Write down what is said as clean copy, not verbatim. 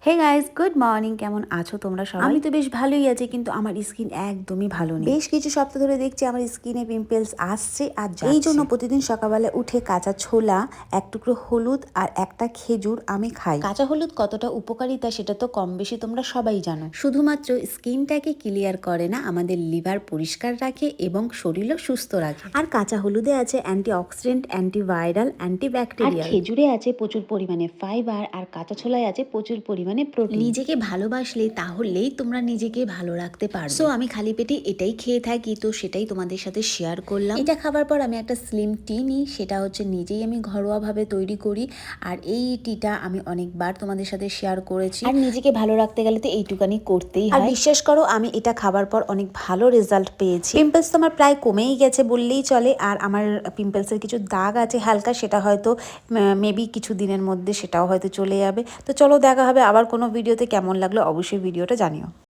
Hey guys, good morning. কেমন আছো তোমরা সবাই? আমি তো বেশ ভালোই আছি, কিন্তু আমার স্কিন একদমই ভালো নেই। বেশ কিছু সপ্তাহ ধরে দেখছি আমার স্কিনে পিম্পলস আসছে আর যাচ্ছে। এই জন্য প্রতিদিন সকালবেলা উঠে কাঁচা ছোলা, এক টুকরো হলুদ আর একটা খেজুর আমি খাই। কাঁচা হলুদ কতটা উপকারিতা সেটা তো কম বেশি তোমরা সবাই জানো। শুধুমাত্র স্কিনটাকে ক্লিয়ার করে না, আমাদের লিভার পরিষ্কার রাখে এবং শরীরও সুস্থ রাখে। আর কাঁচা হলুদে আছে অ্যান্টিঅক্সিডেন্ট, অ্যান্টিভাইরাল, অ্যান্টিব্যাকটেরিয়াল। আর খেজুরে আছে প্রচুর পরিমাণে ফাইবার, আর কাঁচা ছোলায় আছে প্রচুর পরিমাণে প্রোটিন। নিজেকে ভালোবাসলে তাহলেই তোমরা নিজেকে ভালো রাখতে পারো। সো আমি খালি পেটে এটাই খেয়ে থাকি, তো সেটাই তোমাদের সাথে শেয়ার করলাম। এটা খাবার পর আমি একটা স্লিম টি নিই, সেটা হচ্ছে নিজেই আমি ঘরোয়াভাবে তৈরি করি। আর এই টিটা আমি অনেকবার তোমাদের সাথে শেয়ার করেছি। আর নিজেকে ভালো রাখতে গেলে তো এইটুকানি করতেই হয়। আর বিশ্বাস করো, আমি এটা খাবার পর অনেক ভালো রেজাল্ট পেয়েছি। পিম্পলস তো আমার প্রায় কমেই গেছে বললেই চলে। আর আমার পিম্পলসের কিছু দাগ আছে হালকা, সেটা হয়তো মেবি কিছু দিনের মধ্যে সেটাও হয়তো চলে যাবে। তো চলো, দেখা হবে আবার কোনো ভিডিওতে। কেমন লাগলো অবশ্যই ভিডিওটা জানিও।